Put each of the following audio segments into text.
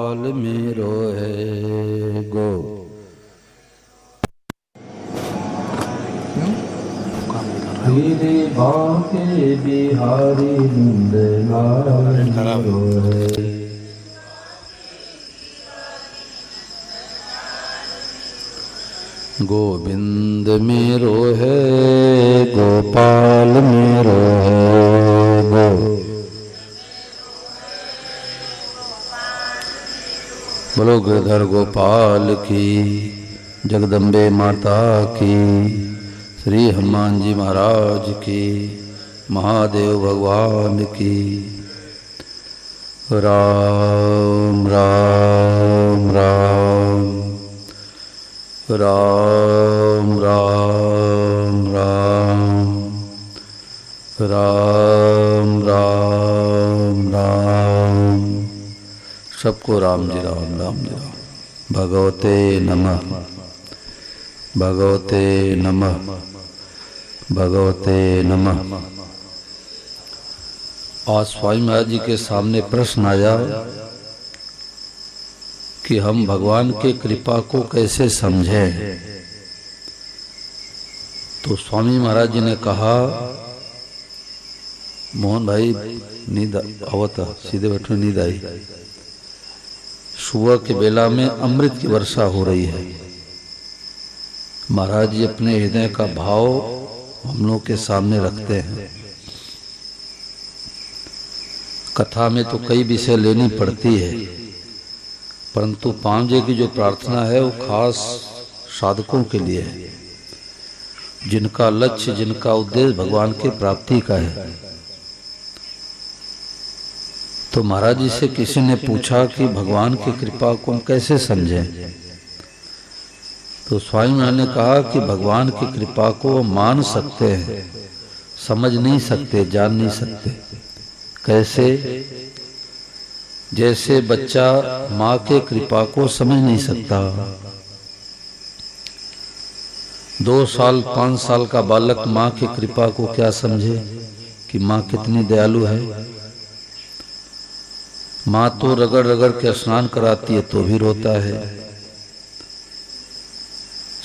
गोपाल मेरो है गो। मेरे बांके बिहारी नंदलाल मेरो है। गोविंद मेरो है गोपाल मेरो है गो। बोलो गिरधर गोपाल की, जगदम्बे माता की, श्री हनुमान जी महाराज की, महादेव भगवान की। राम राम राम राम राम राम राम राम राम। सबको राम जी राम राम जी राम। भगवते नमः भगवते नमः भगवते नमः। आज स्वामी महाराज जी के सामने प्रश्न आया कि हम भगवान के कृपा को कैसे समझें। तो स्वामी महाराज जी ने कहा, मोहन भाई नींद आवता, सीधे बैठो, नींद आई। सुबह के बेला में अमृत की वर्षा हो रही है। महाराज जी अपने हृदय का भाव हम लोग के सामने रखते हैं। कथा में तो कई विषय लेनी पड़ती है, परंतु पांवजे की जो प्रार्थना है वो खास साधकों के लिए है, जिनका लक्ष्य, जिनका उद्देश्य भगवान की प्राप्ति का है। तो महाराज जी से किसी ने पूछा कि भगवान की कृपा को हम कैसे समझें। तो स्वामी महाराज ने कहा कि भगवान की कृपा को मान सकते हैं, समझ नहीं सकते, जान नहीं सकते। कैसे? जैसे बच्चा माँ के कृपा को समझ नहीं सकता। 2 साल 5 साल का बालक माँ की कृपा को क्या समझे कि माँ कितनी दयालु है। माँ तो रगड़ रगड़ के स्नान कराती है तो भी रोता है,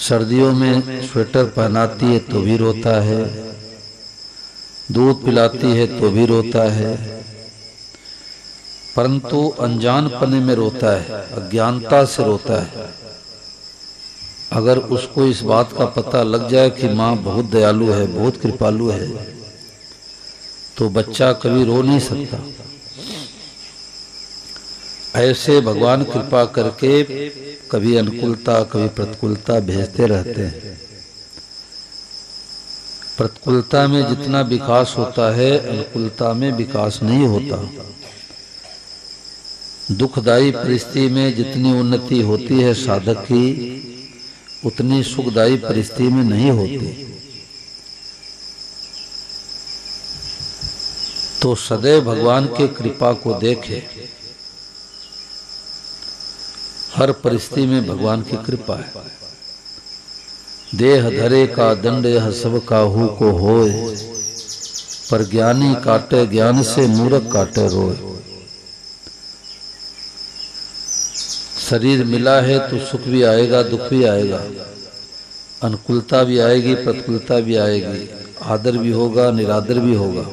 सर्दियों में स्वेटर पहनाती है तो भी रोता है, दूध पिलाती है तो भी रोता है, परंतु अनजानपने में रोता है, अज्ञानता से रोता है। अगर उसको इस बात का पता लग जाए कि माँ बहुत दयालु है, बहुत कृपालु है, तो बच्चा कभी रो नहीं सकता। ऐसे भगवान कृपा करके कभी अनुकूलता कभी प्रतिकूलता भेजते रहते हैं। प्रतिकूलता में जितना विकास होता है, अनुकूलता में विकास नहीं होता। दुखदायी परिस्थिति में जितनी उन्नति होती है साधक की, उतनी सुखदायी परिस्थिति में नहीं होती। तो सदैव भगवान के कृपा को देखे। हर परिस्थिति में भगवान की कृपा है। देह धरे का दंड यह सब काहू को होए, पर ज्ञानी काटे ज्ञान से मूर्ख काटे रोए। शरीर मिला है तो सुख भी आएगा, दुख भी आएगा, अनुकूलता भी आएगी, प्रतिकूलता भी आएगी, आदर भी होगा, निरादर भी होगा,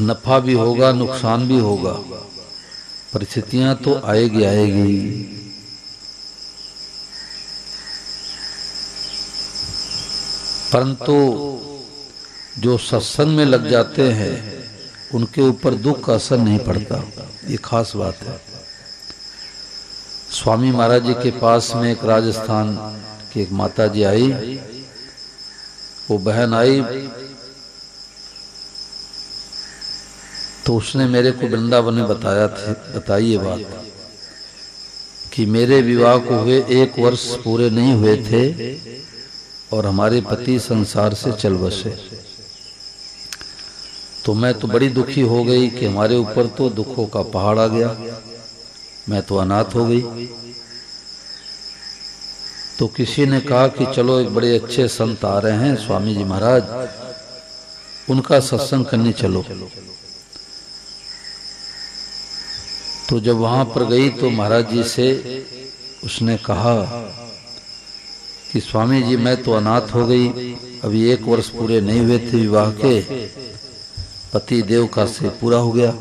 नफा भी होगा, नुकसान भी होगा। परिस्थितियां तो आएगी आएगी। परंतु जो सत्संग में लग जाते हैं उनके ऊपर दुख का असर नहीं पड़ता। ये खास बात है। स्वामी महाराज जी के पास में एक राजस्थान की एक माता जी आई। वो बहन आई तो उसने मेरे को वृंदावन में बताई ये बात कि मेरे विवाह को हुए 1 वर्ष पूरे नहीं हुए थे और हमारे पति संसार से चल बसे। तो मैं तो बड़ी दुखी हो गई कि हमारे ऊपर तो दुखों का पहाड़ आ गया, मैं तो अनाथ हो गई। तो किसी ने कहा कि चलो एक बड़े अच्छे संत आ रहे हैं स्वामी जी महाराज, उनका सत्संग करने चलो। तो जब वहां पर गई तो महाराज जी से उसने कहा कि स्वामी जी मैं तो अनाथ हो गई, अभी 1 वर्ष पूरे नहीं हुए थे विवाह के, पति देव का से पूरा हो गया।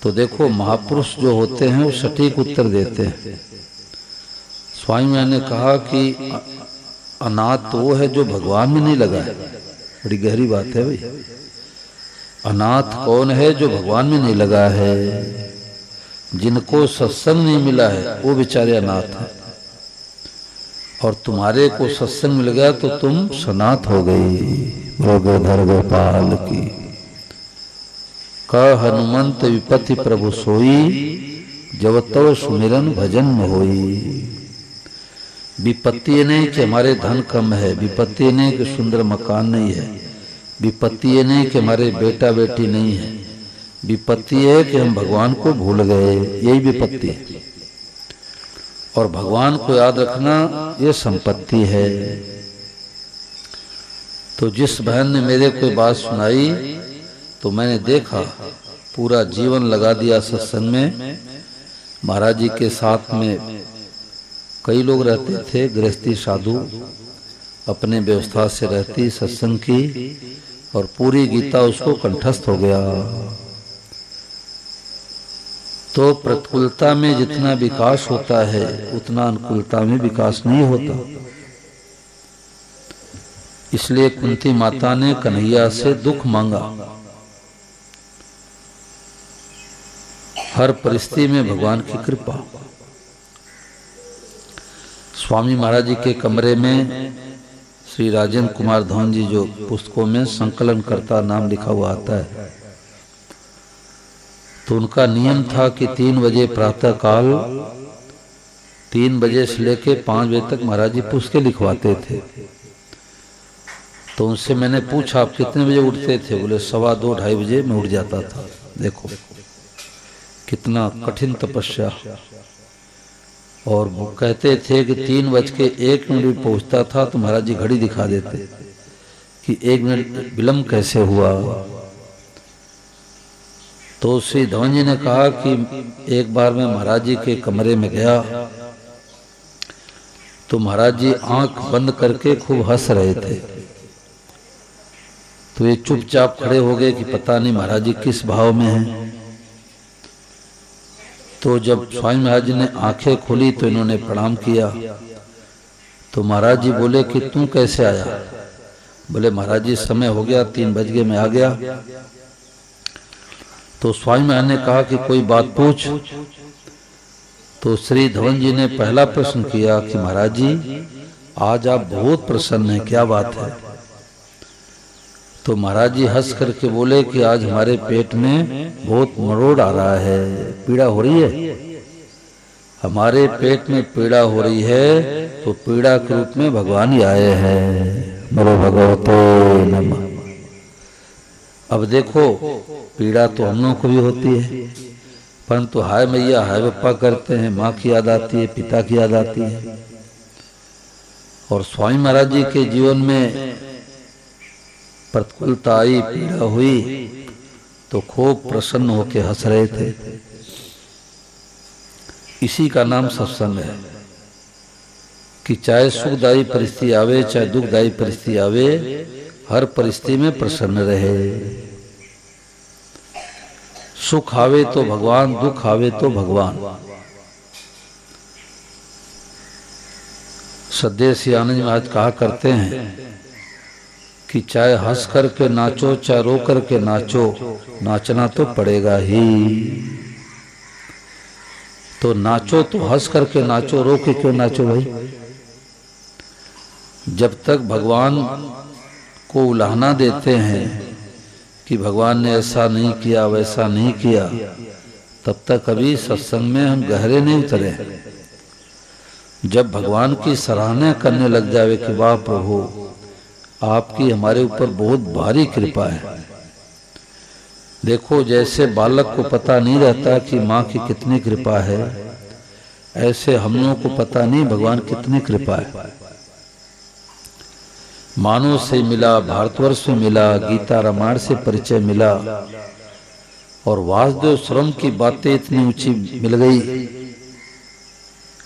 तो देखो महापुरुष जो होते हैं वो सटीक उत्तर देते हैं। स्वामी मैंने कहा कि अनाथ तो वो है जो भगवान में नहीं लगा है। बड़ी गहरी बात है भाई। अनाथ कौन है? जो भगवान में नहीं लगा है। जिनको सत्संग नहीं मिला है वो बेचारे अनाथ हैं, और तुम्हारे को सत्संग मिल गया तो तुम सनाथ हो गई। गोधर गोपाल की कह हनुमंत विपत्ति प्रभु सोई, जब तव सुमिरन भजन में होई। विपत्ति नहीं कि हमारे धन कम है, विपत्ति नहीं कि सुंदर मकान नहीं है, विपत्ति नहीं कि हमारे बेटा बेटी नहीं है, विपत्ति है कि हम भगवान को भूल गए, यही विपत्ति है। और भगवान को याद रखना ये संपत्ति है। तो जिस बहन ने मेरे को बात सुनाई तो मैंने देखा, पूरा जीवन लगा दिया सत्संग में। महाराज जी के साथ में कई लोग रहते थे, गृहस्थी साधु अपने व्यवस्था से रहती, सत्संग की, और पूरी गीता उसको कंठस्थ हो गया। तो प्रतिकूलता में जितना विकास होता है उतना अनुकूलता में विकास नहीं होता। इसलिए कुंती माता ने कन्हैया से दुख मांगा। हर परिस्थिति में भगवान की कृपा। स्वामी महाराज जी के कमरे में श्री राजेंद्र कुमार धवन जी जो पुस्तकों में संकलन करता नाम लिखा हुआ आता है, तो उनका नियम था कि 3 बजे प्रातः काल 3 बजे से लेके 5 बजे तक महाराज जी पुस्तकें लिखवाते थे। तो उनसे मैंने पूछा आप कितने बजे उठते थे? बोले 2:15 2:30 बजे मैं उठ जाता था। देखो कितना कठिन तपस्या। और वो कहते थे कि 3:01 भी पहुंचता था तो महाराज जी घड़ी दिखा देते कि 1 मिनट विलम्ब कैसे हुआ। तो श्री धवन जी ने कहा कि एक बार मैं महाराज जी के कमरे में गया तो महाराज जी आंख बंद करके खूब हंस रहे थे। तो ये चुपचाप खड़े हो गए कि पता नहीं महाराज जी किस भाव में हैं। तो जब स्वामी महाराज जी ने आंखें खोली तो इन्होंने प्रणाम किया। तो महाराज जी बोले कि तू कैसे आया? बोले महाराज जी समय हो गया, 3 बज गए, मैं आ गया। तो स्वामी महाराज ने कहा कि कोई बात पूछ। तो श्री धवन जी ने पहला प्रश्न किया कि महाराज जी आज आप बहुत प्रसन्न हैं, क्या बात है? तो महाराज जी हंस करके बोले कि आज हमारे पेट में बहुत मरोड़ आ रहा है, पीड़ा हो रही है। हमारे पेट में पीड़ा हो रही है तो पीड़ा के रूप में भगवान ही आए हैं। नमो भगवते नमः। अब देखो पीड़ा तो हम लोगों को भी होती है, परंतु हाय मैया हाय बप्पा करते हैं, माँ की याद आती है, पिता की याद आती है। और स्वामी महाराज जी के जीवन में प्रतिकूलता आई, पीड़ा हुई तो खूब प्रसन्न होकर हंस रहे थे। इसी का नाम सत्संग है कि चाहे सुखदायी परिस्थिति आवे चाहे दुखदायी परिस्थिति आवे, हर परिस्थिति में प्रसन्न रहे। सुख आवे तो भगवान, दुख आवे तो भगवान। सद्देसी आनंद महाराज कहा करते हैं कि चाहे हंस करके नाचो चाहे रो करके नाचो, नाचना तो पड़ेगा ही। तो नाचो तो हंस करके नाचो, रो के क्यों नाचो भाई? जब तक भगवान को उलाहना देते हैं कि भगवान ने ऐसा नहीं किया वैसा नहीं किया, तब तक कभी सत्संग में हम गहरे नहीं उतरे। जब भगवान की सराहना करने लग जावे कि वाह प्रभु आपकी हमारे ऊपर बहुत भारी कृपा है। देखो जैसे बालक को पता नहीं रहता कि माँ की कितनी कृपा है, ऐसे हम लोगों को पता नहीं भगवान कितनी कृपा है। मानव से मिला, भारतवर्ष से मिला, गीता रामायण से परिचय मिला, और वासुदेव श्रम की बातें इतनी ऊंची मिल गई,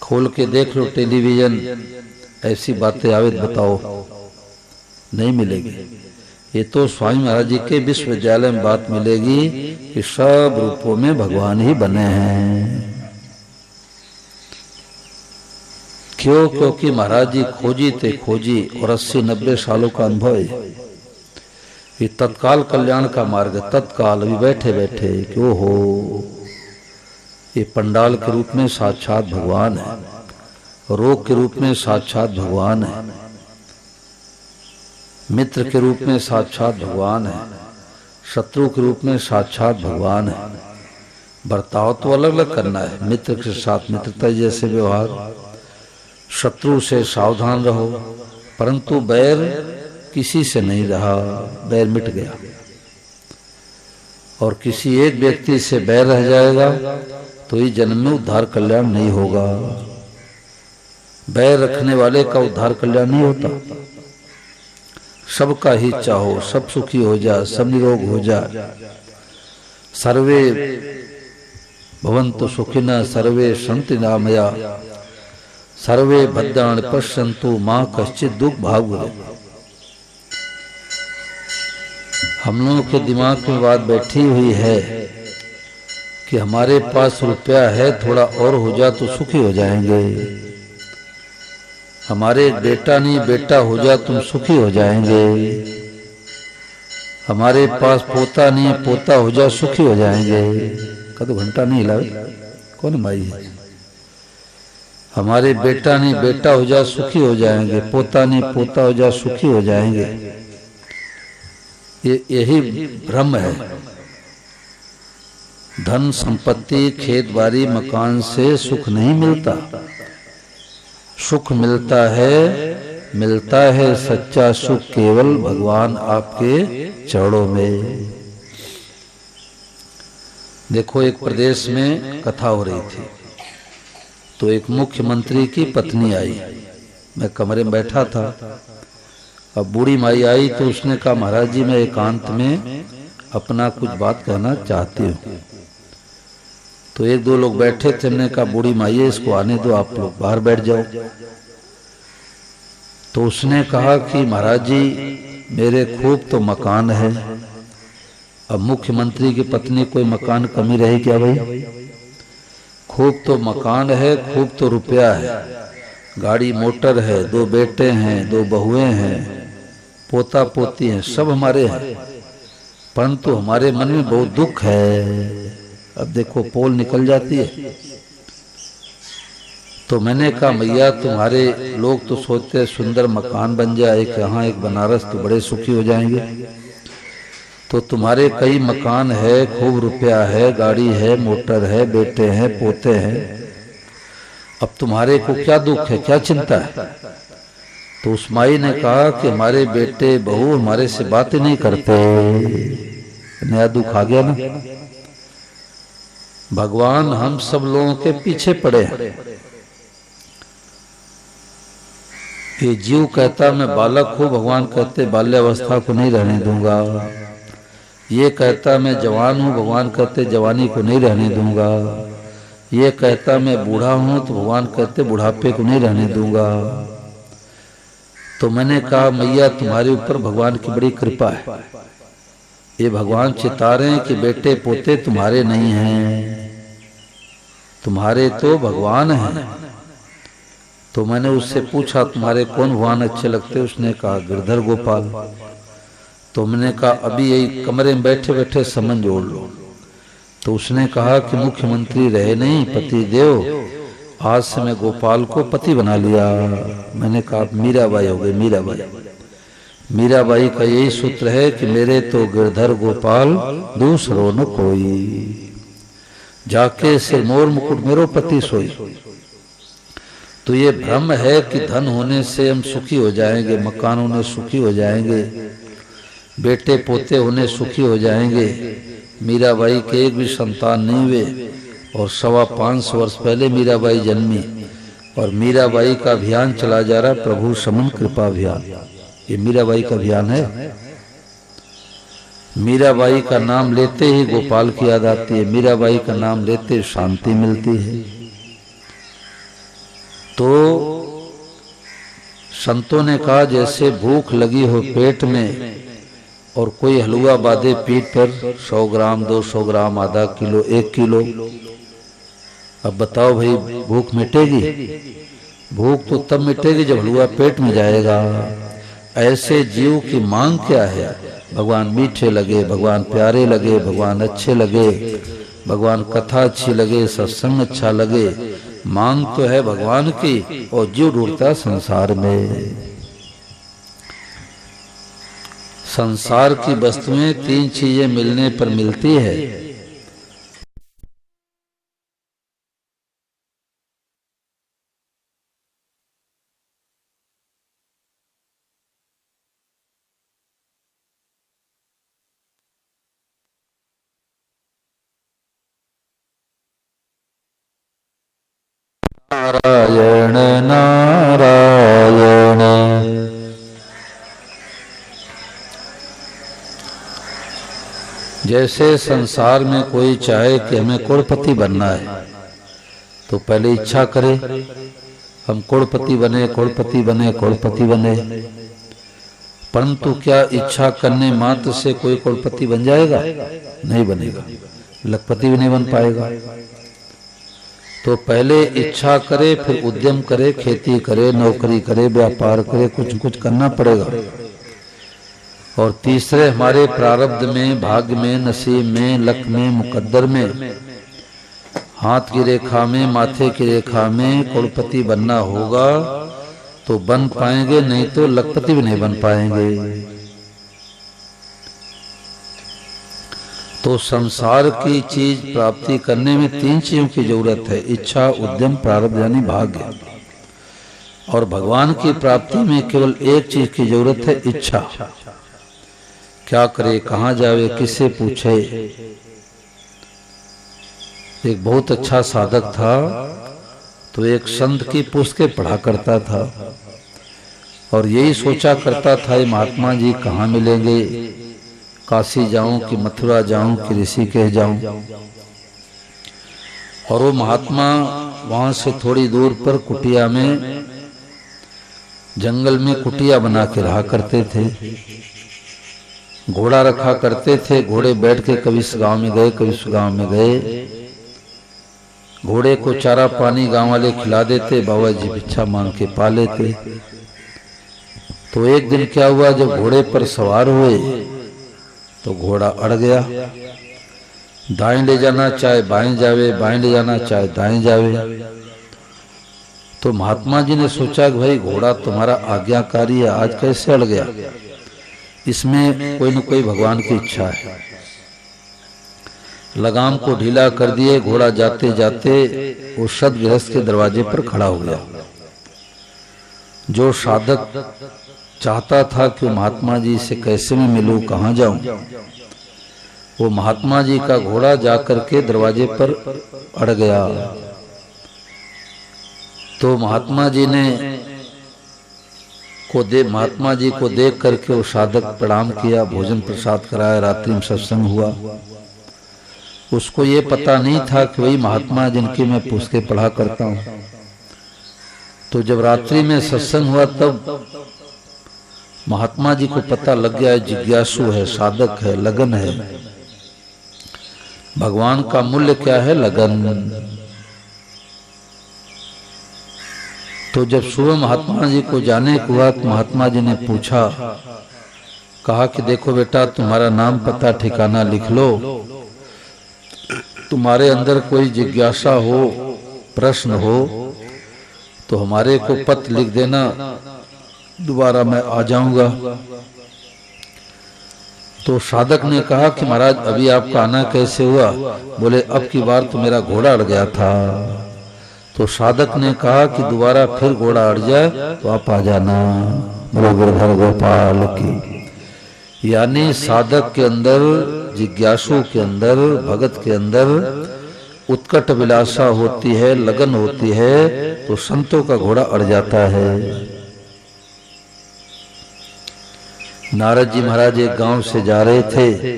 खोल के देख लो टेलीविजन, ऐसी बातें आवे बताओ, नहीं मिलेगी। ये तो स्वामी महाराज जी के विश्वविद्यालय में बात मिलेगी कि सब रूपों में भगवान ही बने हैं। क्यों? क्योंकि महाराज जी खोजी थे, खोजी, और 80-90 सालों का अनुभव है। ये तत्काल कल्याण का मार्ग है, तत्काल अभी बैठे बैठे क्यों हो। ये पंडाल के रूप में साक्षात भगवान है, रोग के रूप में साक्षात भगवान है, मित्र के रूप में साक्षात भगवान है, शत्रु के रूप में साक्षात भगवान है। बर्ताव तो अलग अलग करना है, मित्र के साथ मित्रता जैसे व्यवहार, शत्रु से सावधान रहो, परंतु बैर किसी से नहीं रहा, बैर मिट गया। और किसी एक व्यक्ति से बैर रह जाएगा तो इस जन्म में उद्धार कल्याण नहीं होगा। बैर रखने वाले का उद्धार कल्याण नहीं होता। सबका ही चाहो, सब सुखी हो जाए, सब निरोग हो जाए। सर्वे भवन्तु सुखिनः, सर्वे सन्तु निरामया, सर्वे भद्राणि पश्यन्तु मा कश्चित् दुःख भाग् भवेत्। हम लोगों के दिमाग में बात बैठी हुई है कि हमारे पास रुपया है, थोड़ा और हो जाए तो सुखी हो जाएंगे। हमारे बेटा नहीं बेटा हो जाए तुम सुखी हो जाएंगे। हमारे पास पोता नहीं पोता हो जाए सुखी हो जाएंगे। कदो घंटा नहीं हिलावे, कौन माई है? हमारे बेटा नहीं बेटा हो जाए सुखी हो जाएंगे, पोता नहीं पोता हो जाए सुखी हो जाएंगे। यही भ्रम है। धन संपत्ति खेत बाड़ी मकान से सुख नहीं मिलता। सुख मिलता है सच्चा सुख केवल भगवान आपके चरणों में। देखो, एक प्रदेश में कथा हो रही थी, तो एक मुख्यमंत्री की पत्नी आई। मैं कमरे में बैठा था। अब बूढ़ी माई आई तो उसने कहा, महाराज जी मैं एकांत में अपना कुछ बात कहना चाहती हूँ। तो एक दो लोग बैठे थे, हमने कहा बूढ़ी माई है, इसको आने दो, आप लोग बाहर बैठ जाओ। तो उसने कहा कि महाराज जी मेरे खूब तो मकान है। अब मुख्यमंत्री की पत्नी, कोई मकान कमी रही क्या भाई? खूब तो मकान है, खूब तो रुपया है, गाड़ी मोटर है, 2 बेटे हैं, 2 बहुएं हैं, पोता पोती हैं, सब हमारे हैं, परंतु हमारे मन में बहुत दुख है। अब देखो पोल निकल जाती है। तो मैंने कहा मैया तुम्हारे लोग तो सोचते हैं सुंदर मकान बन जाए, एक यहाँ एक बनारस, तो बड़े सुखी हो जाएंगे। तो तुम्हारे कई मकान है, खूब रुपया है, गाड़ी है, मोटर है, बेटे हैं, पोते हैं, अब तुम्हारे को क्या दुख है, क्या चिंता है? तो उस माई ने कहा कि हमारे बेटे बहू हमारे से बातें नहीं करते। नया दुख आ गया ना। भगवान हम सब लोगों के पीछे पड़े हैं। ये जीव कहता मैं बालक हूँ, भगवान कहते बाल्यावस्था को नहीं रहने दूंगा। ये कहता मैं जवान हूँ, भगवान कहते जवानी को नहीं रहने दूंगा। ये कहता मैं बूढ़ा हूँ, तो भगवान कहते बुढ़ापे को नहीं रहने दूंगा। तो मैंने कहा मैया तुम्हारे ऊपर भगवान की बड़ी कृपा है। ये भगवान चिता रहे हैं कि बेटे पोते तुम्हारे नहीं हैं, तुम्हारे तो भगवान हैं। तो मैंने उससे पूछा तुम्हारे कौन भगवान अच्छे लगते? उसने कहा गिरधर गोपाल। तो मैंने कहा अभी यही कमरे में बैठे बैठे समझ जोड़ लो। तो उसने कहा कि मुख्यमंत्री रहे नहीं पति देव, आज से मैं गोपाल को पति बना लिया। मैंने कहा मीराबाई हो गई, मीराबाई। मीराबाई का यही सूत्र है कि मेरे तो गिरधर गोपाल दूसरो न कोई, जाके से मोर मुकुट मेरो पति सोई। तो ये भ्रम है कि धन होने से हम सुखी हो जाएंगे, मकान होने सुखी हो जाएंगे, बेटे पोते होने सुखी हो जाएंगे। मीराबाई के एक भी संतान नहीं हुए और 525 वर्ष पहले मीराबाई जन्मी और मीराबाई का अभियान चला जा रहा, प्रभु समन कृपा अभियान। ये मीराबाई का अभियान है। मीराबाई का नाम लेते ही गोपाल की याद आती है, मीराबाई का नाम लेते ही शांति मिलती है। तो संतों ने कहा जैसे भूख लगी हो पेट में और कोई हलवा बांधे पीठ पर 100 ग्राम 200 ग्राम आधा किलो 1 किलो, अब बताओ भाई भूख मिटेगी? भूख तो तब मिटेगी जब हलवा पेट में जाएगा। ऐसे जीव की मांग क्या है? भगवान मीठे लगे, भगवान प्यारे लगे, भगवान अच्छे लगे, भगवान कथा अच्छी लगे, सत्संग अच्छा लगे। मांग तो है भगवान की और जीव ढूंढता संसार में। संसार की वस्तुएं 3 चीजें मिलने पर मिलती है। नारायण नारायण। जैसे संसार में कोई चाहे कि हमें करोड़पति बनना है तो पहले इच्छा करे हम करोड़पति बने, करोड़पति बने, करोड़पति बने। परंतु क्या इच्छा करने मात्र से कोई करोड़पति बन जाएगा? नहीं बनेगा, लखपति भी नहीं बन पाएगा। तो पहले इच्छा करे, फिर उद्यम करे, खेती करे, नौकरी करे, व्यापार करे, कुछ कुछ करना पड़ेगा। और तीसरे हमारे प्रारब्ध में, भाग्य में, नसीब में, लक में, मुकद्दर में, हाथ की रेखा में, माथे की रेखा में करोड़पति बनना होगा तो बन पाएंगे, नहीं तो लखपति भी नहीं बन पाएंगे। तो संसार की चीज प्राप्ति करने में 3 चीजों की जरूरत है, इच्छा, उद्यम, प्रारब्ध यानी भाग्य। और भगवान की प्राप्ति में केवल एक चीज की जरूरत है, इच्छा। क्या करे, कहाँ जावे, किससे पूछे। एक बहुत अच्छा साधक था तो एक संत की पुस्तकें पढ़ा करता था और यही सोचा करता था ये महात्मा जी कहाँ मिलेंगे, काशी जाऊं कि मथुरा जाऊं कि ऋषिकेश जाऊं। और वो महात्मा वहां से थोड़ी दूर पर कुटिया में, जंगल में कुटिया बना के रहा करते थे। घोड़ा रखा करते थे, घोड़े बैठ के कभी इस गांव में गए, कभी उस गांव में गए। घोड़े को चारा पानी गांव वाले खिला देते, बाबा जी भिक्षा मांग के पा लेते। तो एक दिन क्या हुआ, जब घोड़े पर सवार हुए तो घोड़ा अड़ गया। दाएं ले जाना चाहे बाएं जावे, बाएं ले जाना चाहे दाएं जावे। तो महात्मा जी ने सोचा कि भाई घोड़ा तुम्हारा आज्ञाकारी है, आज कैसे अड़ गया? इसमें कोई न कोई भगवान की इच्छा है। लगाम को ढीला कर दिए, घोड़ा जाते जाते वो सदगृहस्थ के दरवाजे पर खड़ा हो गया। जो साधक चाहता था कि महात्मा जी से कैसे मैं मिलूं, कहाँ जाऊं, वो महात्मा जी का घोड़ा जाकर के दरवाजे पर अड़ गया। तो महात्मा जी को देख करके वो साधक प्रणाम किया, भोजन प्रसाद कराया, रात्रि में सत्संग हुआ। उसको ये पता नहीं था कि वही महात्मा जिनकी मैं पुस्तकें पढ़ा करता हूँ। तो जब रात्रि में सत्संग हुआ तब महात्मा जी को पता लग गया, जिज्ञासु है, साधक है, लगन है। भगवान का मूल्य क्या है? लगन। तो जब सुबह महात्मा जी को जाने को हुआ तो महात्मा जी ने पूछा, कहा कि देखो बेटा, तुम्हारा नाम पता ठिकाना लिख लो, तुम्हारे अंदर कोई जिज्ञासा हो, प्रश्न हो तो हमारे को पत्र लिख देना, दोबारा मैं आ जाऊंगा। तो साधक ने कहा कि महाराज अभी आपका आना कैसे हुआ? बोले अब की बार तो मेरा घोड़ा अड़ गया था। तो साधक ने कहा कि दोबारा फिर घोड़ा अड़ जाए तो आप आ जाना। गिरधर गोपाल की। यानी साधक के अंदर, जिज्ञासु के अंदर, भगत के अंदर उत्कट विलासा होती है, लगन होती है, तो संतों का घोड़ा अड़ जाता है। नारद जी महाराज एक गांव से जा रहे थे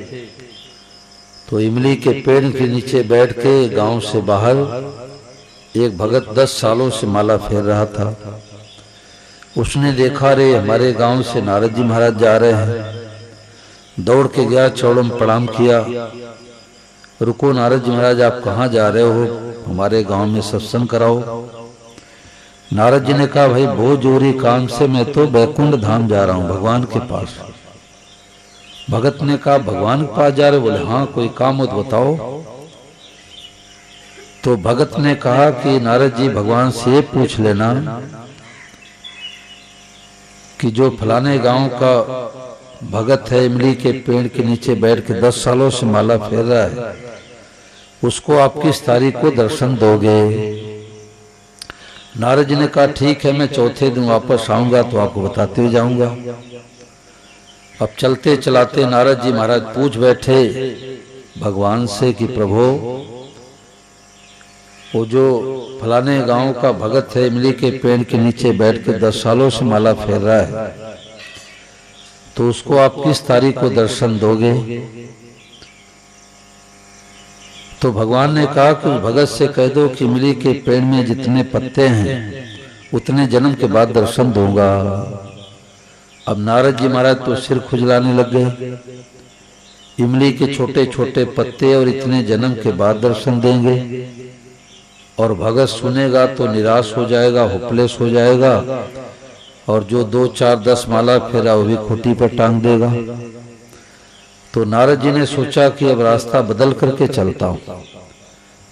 तो इमली के पेड़ के नीचे बैठ के गांव से बाहर एक भगत 10 सालों से माला फेर रहा था। उसने देखा रे हमारे गांव से नारद जी महाराज जा रहे हैं। दौड़ के गया, चौड़ों में प्रणाम किया। रुको नारद जी महाराज, आप कहाँ जा रहे हो? हमारे गांव में सत्संग कराओ। नारद जी ने कहा, भाई बहुत जरूरी काम से मैं तो बैकुंठ धाम जा रहा हूं, भगवान के पास। भगत ने कहा, भगवान के पास जा रहे? बोले हाँ, कोई काम हो तो बताओ। तो भगत ने कहा कि नारद जी भगवान से ये पूछ लेना कि जो फलाने गांव का भगत है, इमली के पेड़ के नीचे बैठ के 10 सालों से माला फेर रहा है, उसको आप किस तारीख को दर्शन दोगे? नारद जी ने कहा, ठीक है, मैं चौथे दिन वापस आऊंगा तो आपको बताते हुए जाऊंगा। अब चलते चलाते नारद जी महाराज पूछ बैठे भगवान से कि प्रभु, वो जो फलाने गांव का भगत है, इमली के पेड़ के नीचे बैठ के 10 सालों से माला फेर रहा है, तो उसको आप किस तारीख को दर्शन दोगे? तो भगवान ने कहा कि उस भगत से कह दो कि इमली के पेड़ में जितने पत्ते हैं उतने जन्म के बाद दर्शन दूंगा। अब नारद जी महाराज तो सिर खुजलाने लग गए। इमली के छोटे छोटे पत्ते और इतने जन्म के बाद दर्शन देंगे? और भगत सुनेगा तो निराश हो जाएगा, होपलेस हो जाएगा, और जो 2, 4, 10 माला फेरा वो भी खूंटी पर टांग देगा। तो नारद जी ने सोचा कि अब रास्ता बदल करके चलता हूं,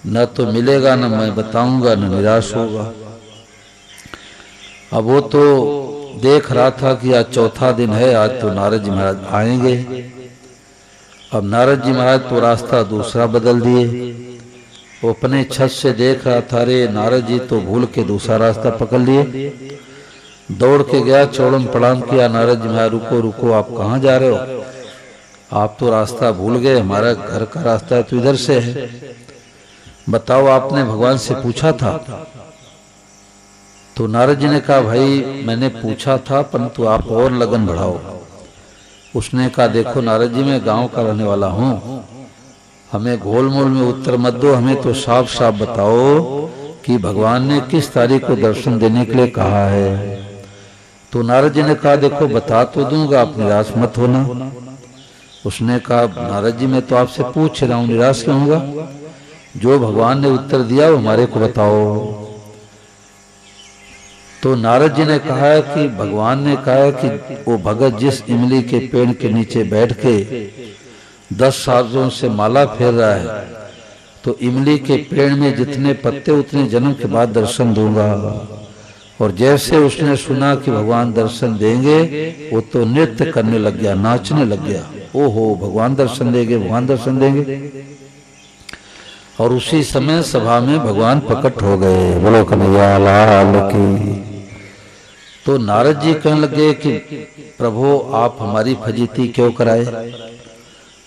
न तो मिलेगा, न मैं बताऊंगा, न निराश होगा। अब वो तो देख रहा था कि आज चौथा दिन है, आज तो नारद जी महाराज आएंगे। अब नारद जी महाराज तो रास्ता दूसरा बदल दिए। वो अपने छत से देख रहा था, रे नारद जी तो भूल के दूसरा रास्ता पकड़ लिए। दौड़ के गया, चौड़ों में प्रणाम किया। नारद जी महाराज, रुको रुको, आप कहाँ जा रहे हो? आप तो रास्ता भूल गए, हमारा घर का रास्ता तो इधर से है। बताओ, आपने भगवान से पूछा था? तो नारद जी ने कहा, भाई मैंने पूछा था, परंतु आप और लगन बढ़ाओ। उसने कहा, देखो नारद जी, मैं गांव का रहने वाला हूं, हमें गोलमोल में उत्तर मत दो, हमें तो साफ साफ बताओ कि भगवान ने किस तारीख को दर्शन देने के लिए कहा है। तो नारद जी ने कहा, देखो बता तो दूंगा, आप निराश मत होना। उसने कहा, नारद जी मैं तो आपसे पूछ रहा हूं, निराश क्यों होगा? जो भगवान ने उत्तर दिया वो हमारे को बताओ। तो नारद जी ने कहा कि भगवान ने कहा कि वो भगत जिस इमली के पेड़ के नीचे बैठ के 10 सालों से माला फेर रहा है, तो इमली के पेड़ में जितने पत्ते उतने जन्म के बाद दर्शन दूंगा। और जैसे उसने सुना कि भगवान दर्शन देंगे, वो तो नृत्य करने लग गया, नाचने लग गया। ओहो, भगवान दर्शन देंगे, भगवान दर्शन देंगे। और उसी समय सभा में भगवान प्रकट हो गए। बोलो कन्हैया लाल की। तो नारद जी कहने लगे कि प्रभु, आप हमारी फजीती क्यों कराए?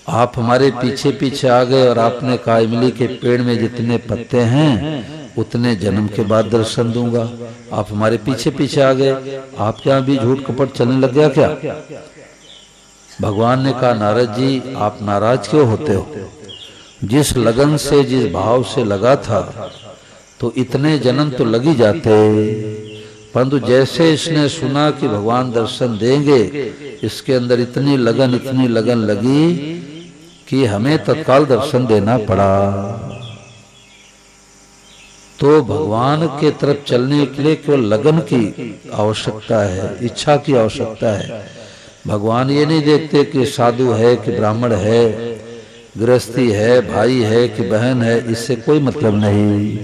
आप हमारे पीछे पीछे आ गए और आपने कहा इमली के पेड़ में जितने पत्ते हैं उतने जन्म के बाद दर्शन दूंगा। आप हमारे पीछे पीछे आ गए, आप क्या भी झूठ कपट चलने लग गया क्या? भगवान ने कहा, नारद जी आप नाराज क्यों होते हो? जिस लगन से, जिस भाव से लगा था तो इतने जन्म तो लग ही जाते, परंतु जैसे इसने सुना कि भगवान दर्शन देंगे, इसके अंदर इतनी लगन लगी कि हमें तत्काल दर्शन देना पड़ा। तो भगवान के तरफ चलने के लिए केवल लगन की आवश्यकता है, इच्छा की आवश्यकता है। भगवान ये नहीं देखते कि साधु है कि ब्राह्मण है, गृहस्थी है, भाई है कि बहन है, इससे कोई मतलब नहीं।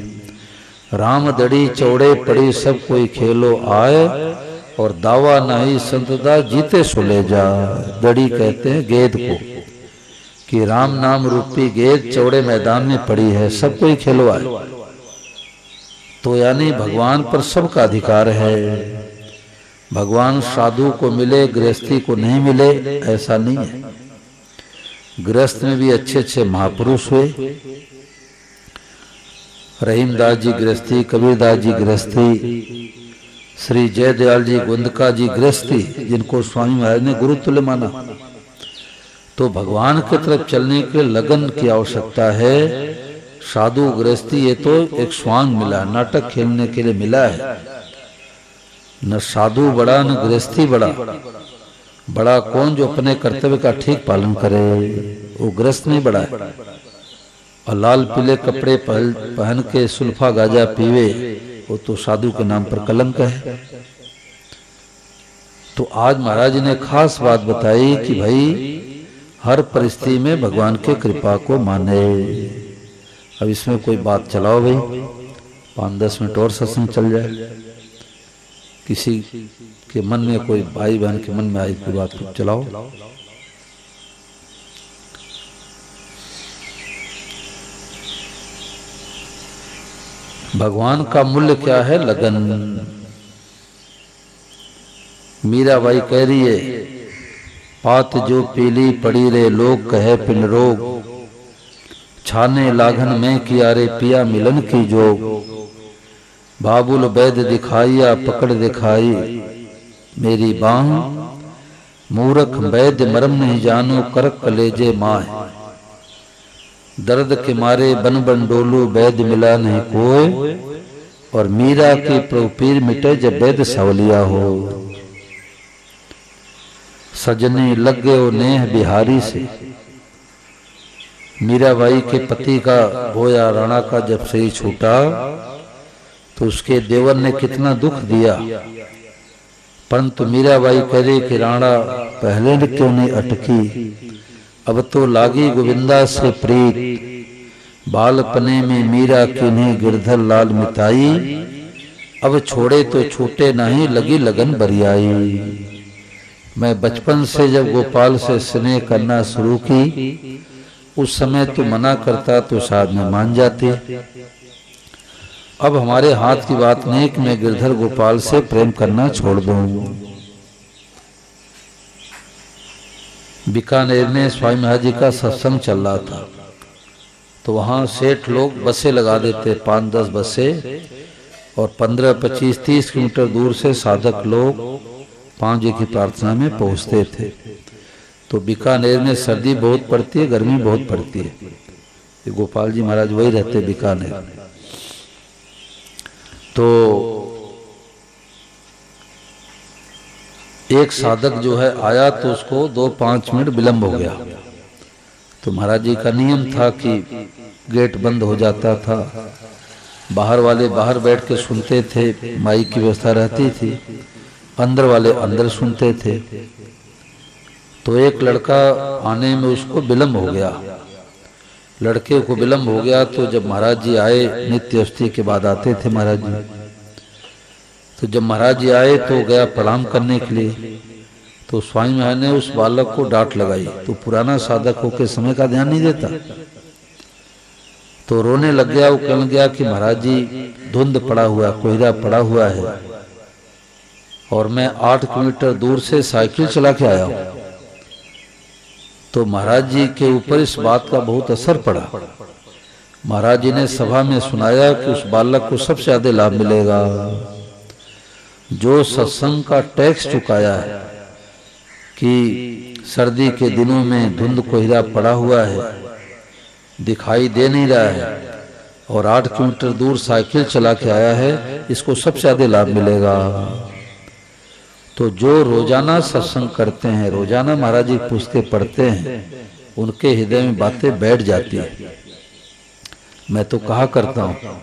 राम दड़ी चौड़े पड़ी सब कोई खेलो आए, और दावा नहीं संतदा जीते सो ले जा। दड़ी कहते हैं गेंद को, कि राम नाम रूपी गेंद चौड़े मैदान में पड़ी है, सब कोई खेलो आए। तो यानी भगवान पर सबका अधिकार है। भगवान साधु को मिले, गृहस्थी को नहीं मिले, ऐसा नहीं है। गृहस्थ में भी अच्छे अच्छे महापुरुष हुए। रहीमदास जी गृहस्थी, कबीरदास जी गृहस्थी, श्री जयदयाल जी गोंदका जी गृहस्थी, जिनको स्वामी महाराज ने गुरु तुल्य माना। तो भगवान की तरफ चलने के लगन की आवश्यकता है। साधु गृहस्थी ये तो एक स्वांग मिला, नाटक खेलने के लिए मिला है। न साधु बड़ा न गृहस्थी बड़ा। बड़ा कौन जो अपने कर्तव्य का ठीक पालन करे, वो गृहस्थ नहीं बड़ा है। और लाल पीले कपड़े पहन के सुल्फा गाजा पीवे, वो तो साधु के नाम पर कलंक है। तो आज महाराज ने खास बात बताई कि भाई हर परिस्थिति में भगवान के कृपा को माने। अब इसमें कोई बात चलाओ भाई, 5-10 मिनट और सत्संग चल जाए। किसी के मन में, कोई भाई बहन के मन में आई कोई बात को चलाओ। भगवान का मूल्य क्या है? लगन। मीराबाई कह रही है, पात जो पीली पड़ी रे लोग कहे पिन रोग, छाने लागन में किया रे पिया मिलन की जोग। बाबुल वैद दिखाइया पकड़ दिखाई मेरी बाह, मूर्ख वैद मरम नहीं जानो करक कलेजे माह। दर्द के मारे बन बन डोलू वैद मिला नहीं कोई, और मीरा के प्रभु पीर मिटे जब वैद सवलिया हो। सजने लग गए नेह बिहारी से। मीराबाई के पति का बोया राणा का जब से ही छूटा, तो उसके देवर ने कितना दुख दिया। परंतु मीराबाई करे कि राणा पहले ने क्यों नहीं अटकी, अब तो लागी गोविंदा से प्रीत। बालपने में मीरा किन्हीं गिरधर लाल मिताई, अब छोड़े तो छूटे नहीं लगी लगन बरियाई। मैं बचपन से जब गोपाल से स्नेह करना शुरू की, उस समय तो मना करता तो शायद मैं मान जाती। अब हमारे हाथ की बात नहीं कि मैं गिरधर गोपाल से प्रेम करना छोड़ दूं। बीकानेर में स्वामी महाराज जी का सत्संग चल रहा था, तो वहां सेठ लोग बसें लगा देते, 5-10 बसें, और 15, 25, 30 किलोमीटर दूर से साधक लोग 5 बजे की प्रार्थना में पहुंचते थे। तो बीकानेर में सर्दी बहुत पड़ती है, गर्मी बहुत पड़ती है। ये गोपाल जी महाराज वही रहते बीकानेर में। तो एक साधक जो है आया, तो उसको 2-5 मिनट विलंब हो गया। तो महाराज जी का नियम था कि गेट बंद हो जाता था, बाहर वाले बाहर बैठ के सुनते थे, माइक की व्यवस्था रहती थी, अंदर वाले अंदर सुनते थे। तो एक लड़का आने में उसको विलंब हो गया, लड़के को विलंब हो गया। तो जब महाराज जी आए, नित्य अष्टमी के बाद आते थे महाराज जी, तो जब महाराज जी आए तो गया प्रणाम करने के लिए। तो स्वामी महाराज ने उस बालक को डांट लगाई। तो पुराना साधक होकर समय का ध्यान नहीं देता, तो रोने लग गया। वो कहने गया कि महाराज जी धुंध पड़ा हुआ, कोहरा पड़ा हुआ है, और मैं 8 किलोमीटर दूर से साइकिल चला के आया हूं। तो महाराज जी के ऊपर इस बात का बहुत असर पड़ा। महाराज जी ने सभा में सुनाया कि उस बालक को सबसे ज्यादा लाभ मिलेगा जो सत्संग का टैक्स चुकाया है, कि सर्दी के दिनों में धुंध कोहरा पड़ा हुआ है, दिखाई दे नहीं रहा है, और 8 किलोमीटर दूर साइकिल चला के आया है, इसको सबसे ज्यादा लाभ मिलेगा। तो जो रोजाना सत्संग करते हैं, रोजाना महाराज जी पुस्तकें पढ़ते हैं, उनके हृदय में बातें बैठ जाती है। मैं तो कहा करता हूँ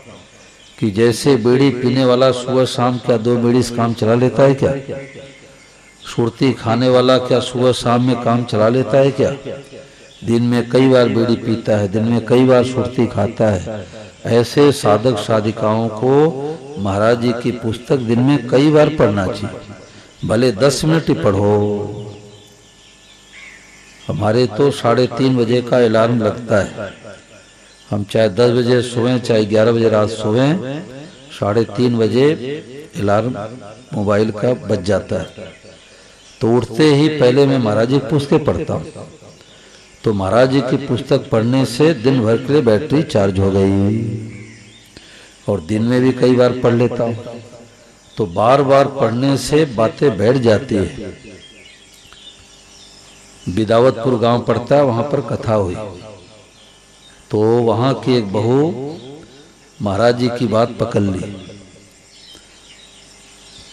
कि जैसे बीड़ी पीने वाला सुबह शाम क्या 2 बीड़ी से काम चला लेता है क्या? सुरती खाने वाला क्या सुबह शाम में काम चला लेता है क्या? दिन में कई बार बीड़ी पीता है, दिन में कई बार सुरती खाता है। ऐसे साधक साधिकाओं को महाराज जी की पुस्तक दिन में कई बार पढ़ना चाहिए, भले 10 मिनट ही पढ़ो। हमारे तो 3:30 बजे का अलार्म लगता है, हम चाहे 10 बजे सोएं चाहे 11 बजे रात सोएं, 3:30 बजे अलार्म मोबाइल का बज जाता है। तो उठते ही पहले मैं महाराज जी की पुस्तकें पढ़ता हूँ। तो महाराज जी की पुस्तक पढ़ने से दिन भर के लिए बैटरी चार्ज हो गई, और दिन में भी कई बार पढ़ लेता हूँ। तो बार बार पढ़ने से बातें बैठ जाती है। बिदावतपुर गांव पड़ता है, वहां पर कथा हुई तो वहां की एक बहू महाराज जी की बात पकड़ ली।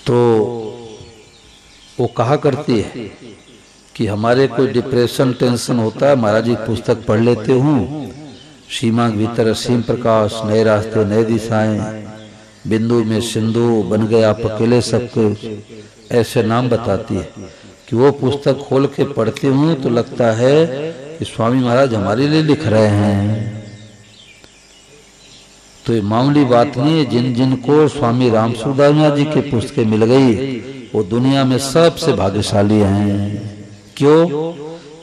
तो वो कहा करती है कि हमारे कोई डिप्रेशन टेंशन होता है, महाराज जी पुस्तक पढ़ लेते हूँ, सीमा के भीतर असीम प्रकाश, नए रास्ते नए दिशाएं, बिंदु में सिंधु, बन गया आप अकेले सब कुछ, ऐसे नाम बताती है कि वो पुस्तक खोल के पढ़ती हूँ तो लगता है कि स्वामी महाराज हमारे लिए लिख रहे हैं। तो ये मामूली बात नहीं है। जिन जिनको स्वामी राम सूरदास जी की पुस्तकें मिल गई वो दुनिया में सबसे भाग्यशाली हैं। क्यों?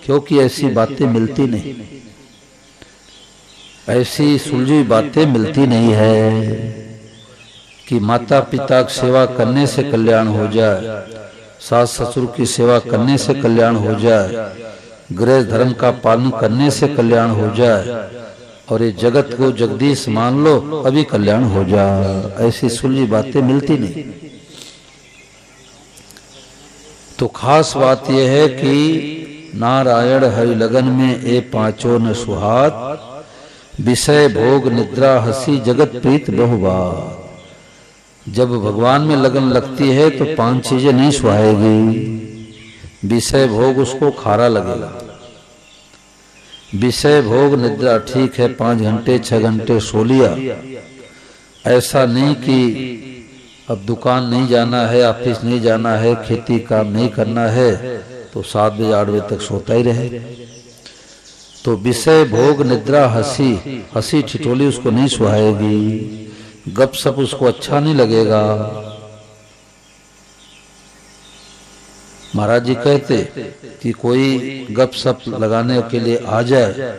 क्योंकि ऐसी बातें मिलती नहीं, ऐसी सुलझी बातें मिलती नहीं है कि माता पिता की सेवा करने से कल्याण हो जाए, सास ससुर की सेवा करने से कल्याण हो जाए, गृह धर्म का पालन करने से कल्याण हो जाए, और ये जगत को जगदीश मान लो अभी कल्याण हो जाए। ऐसी सुलझी बातें मिलती नहीं। तो खास बात यह है कि नारायण हरि लगन में ए पांचों न सुहात, विषय भोग निद्रा हंसी जगत प्रीत बहुबात। जब भगवान में लगन लगती है तो 5 चीजें नहीं सुहाएगी। विषय भोग उसको खारा लगेगा। विषय भोग निद्रा ठीक है, 5 घंटे 6 घंटे सो लिया, ऐसा नहीं कि अब दुकान नहीं जाना है, ऑफिस नहीं जाना है, खेती काम नहीं करना है तो 7 बजे 8 बजे तक सोता ही रहे। तो विषय भोग निद्रा हंसी ठिठोली उसको नहीं सुहाएगी, गप सप उसको अच्छा नहीं लगेगा। महाराज जी कहते कि कोई गप सप लगाने के लिए आ जाए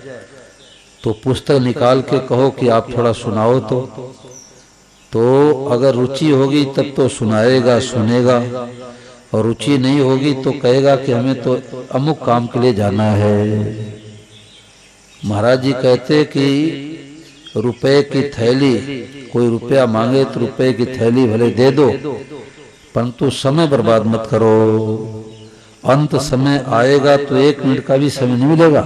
तो पुस्तक निकाल के कहो कि आप थोड़ा सुनाओ तो अगर रुचि होगी तब तो सुनाएगा, सुनेगा, और रुचि नहीं होगी तो कहेगा कि हमें तो अमुक काम के लिए जाना है। महाराज जी कहते कि रुपए की थैली, कोई रुपया मांगे तो रुपए की थैली भले दे दो, परंतु समय बर्बाद मत करो। अंत समय आएगा तो 1 मिनट का भी समय नहीं मिलेगा।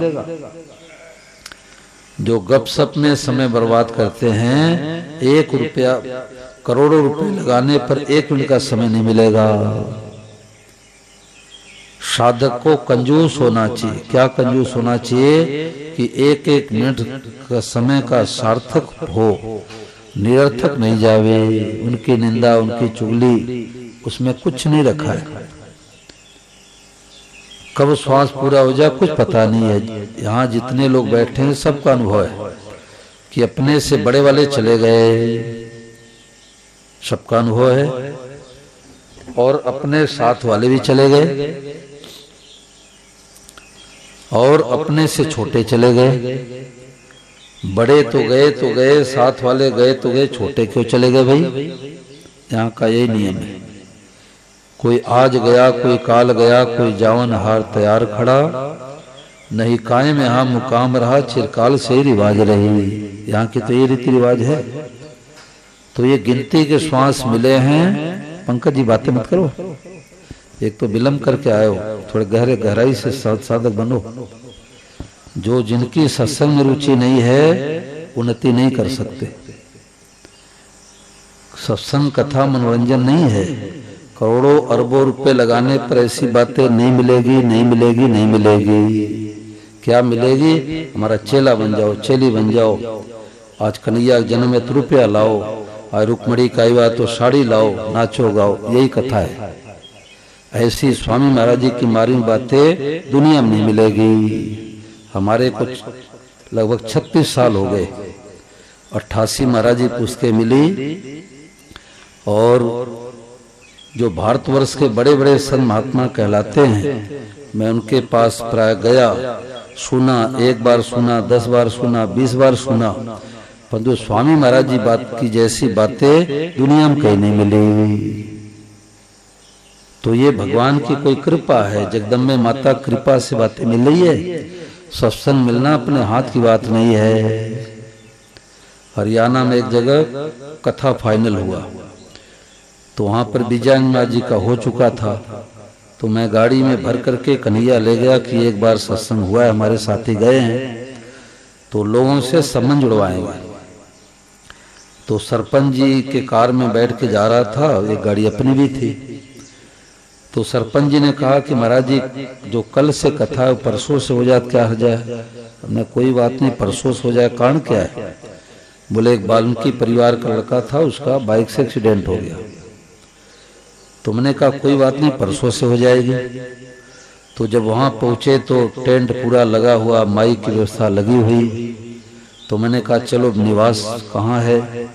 जो गपशप में समय बर्बाद करते हैं, 1 रुपया करोड़ों रुपए लगाने पर 1 मिनट का समय नहीं मिलेगा। साधक को कंजूस होना चाहिए। क्या कंजूस होना चाहिए? कि 1-1 मिनट का समय का सार्थक हो, निरर्थक नहीं जावे। उनकी निंदा, उनकी चुगली, उसमें कुछ नहीं रखा है। कब श्वास पूरा हो जाए कुछ पता नहीं है। यहाँ जितने लोग बैठे हैं सबका अनुभव है कि अपने से बड़े वाले चले गए, सबका अनुभव है, और अपने साथ वाले भी चले गए, और अपने से छोटे चले गए। बड़े तो गए, साथ वाले गए तो गए, छोटे क्यों चले गए भाई? यहाँ का यही नियम है। कोई आज गया, कोई काल गया, कोई जावन हार तैयार खड़ा, नहीं कायम यहाँ मुकाम रहा, चिरकाल से ही रिवाज रही। यहाँ की तो ये रीति रिवाज है। तो ये गिनती के श्वास मिले हैं। पंकज जी बातें मत करो, एक तो विलम्ब करके आए हो, थोड़े गहराई से साधक बनो। जो जिनकी सत्संग में रुचि नहीं है उन्नति नहीं कर सकते। सत्संग कथा मनोरंजन नहीं है। करोड़ों अरबों रुपए लगाने पर ऐसी बातें नहीं मिलेगी, नहीं मिलेगी, नहीं मिलेगी। क्या मिलेगी? हमारा चेला बन जाओ, चेली बन जाओ। आज कन्हैया जन्म में तो रुपया लाओ, आज रुक्मणी का आया तो साड़ी लाओ, नाचो गाओ, यही कथा है। ऐसी स्वामी महाराज जी की मारी बातें दुनिया में नहीं मिलेगी। हमारे कुछ लगभग 36 साल हो गए, 88 महाराज जी पुस्तकें मिली, और जो भारतवर्ष के बड़े बड़े संत महात्मा कहलाते हैं, मैं उनके पास प्राय गया, सुना, 1 बार सुना, 10 बार सुना, 20 बार सुना, परंतु स्वामी महाराज जी बात की जैसी बातें दुनिया में कहीं नहीं मिली। तो ये भगवान की कोई कृपा है, जगदम्बे माता कृपा से बातें मिल रही है। सत्संग मिलना अपने हाथ की बात नहीं है। हरियाणा में एक जगह कथा फाइनल हुआ, तो वहाँ पर विजयानंद जी का हो चुका था। तो मैं गाड़ी में भर करके कन्हैया ले गया कि एक बार सत्संग हुआ है, हमारे साथी गए हैं तो लोगों से संबंध जुड़वाएंगे। तो सरपंच जी के कार में बैठ के जा रहा था, एक गाड़ी अपनी भी थी। तो सरपंच जी ने कहा कि महाराज जी जो कल से कथा है परसों से हो जाए क्या हो जाए? हमने कोई बात नहीं, परसों से हो जाए, कारण क्या है? बोले एक बाल्मीकि परिवार का लड़का था, उसका बाइक से एक्सीडेंट हो गया। तो मैंने कहा कोई बात नहीं, परसों से हो जाएगी। तो जब वहां पहुंचे तो टेंट पूरा लगा हुआ, माइक की व्यवस्था लगी हुई। तो मैंने कहा चलो निवास कहाँ है?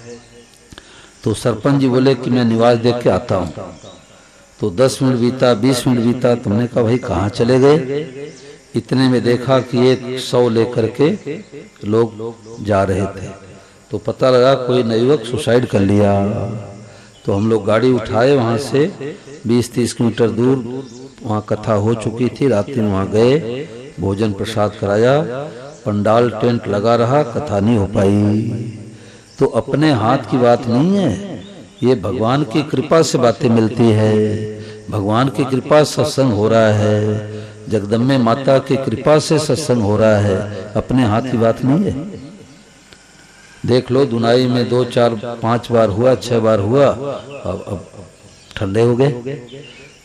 तो सरपंच जी बोले कि मैं निवास देख के आता हूँ। तो 10 मिनट बीता, 20 मिनट बीता, तुमने कहा भाई कहाँ चले गए? इतने में देखा कि एक 100 लेकर के लोग जा रहे थे। तो पता लगा कोई नवयुवक सुसाइड कर लिया। तो हम लोग गाड़ी उठाए, वहाँ से 20-30 किलोमीटर दूर वहाँ कथा हो चुकी थी। रात दिन वहाँ गए, भोजन प्रसाद कराया, पंडाल टेंट लगा रहा, कथा नहीं हो पाई। तो अपने हाथ की बात नहीं है, ये भगवान की कृपा से बातें मिलती है। भगवान की कृपा सत्संग हो रहा है, जगदम्बे माता की कृपा से सत्संग हो रहा है, अपने हाथ की बात नहीं है। देख लो दुनाई में 2, 4, 5 बार हुआ, 6 बार हुआ, अब ठंडे हो गए।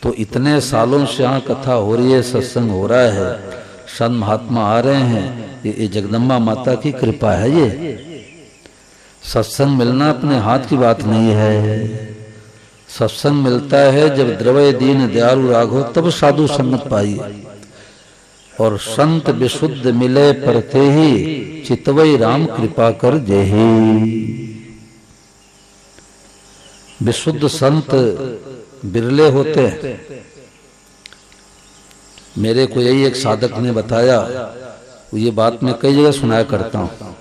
तो इतने सालों से यहाँ कथा हो रही है, सत्संग हो रहा है, संत महात्मा आ रहे हैं, ये जगदम्बा माता की कृपा है। ये सत्संग मिलना अपने हाथ की बात नहीं है। सत्संग मिलता है जब द्रवय दीन दयालु राघो तब साधु संगत पाइए। और संत विशुद्ध मिले परते ही चितवई राम कृपा कर जेहि। विशुद्ध संत बिरले होते हैं। मेरे को यही एक साधक ने बताया, ये बात मैं कई जगह सुनाया करता हूँ।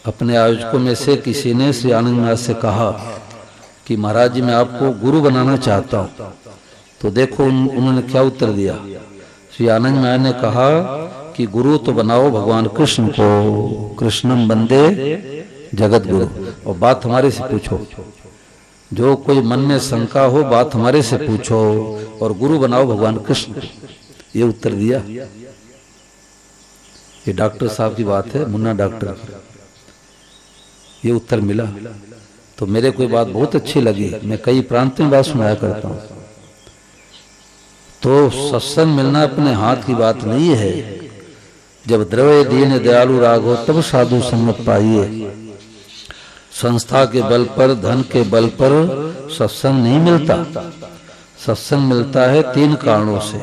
अपने आयोजकों में से किसी ने श्री आनंद महाराज से कहा कि महाराज जी मैं आपको गुरु बनाना चाहता हूँ। तो देखो उन्होंने क्या उत्तर दिया। श्री आनंद महाराज ने कहा कि गुरु तो बनाओ भगवान कृष्ण को, कृष्णम बंदे जगत गुरु। और बात हमारे से पूछो, जो कोई मन में शंका हो बात हमारे से पूछो, और गुरु बनाओ भगवान कृष्ण। ये उत्तर दिया। ये डॉक्टर साहब की बात है, मुन्ना डॉक्टर, ये उत्तर मिला। तो मेरे को बात बहुत अच्छी लगी। मैं कई प्रांत में बात सुनाया करता हूँ। तो सत्संग मिलना अपने हाथ की बात नहीं है। जब द्रव्य दीन दयालु राग हो तब साधु संगत पाइए। संस्था के बल पर, धन के बल पर सत्संग नहीं मिलता। सत्संग मिलता है 3 कारणों से।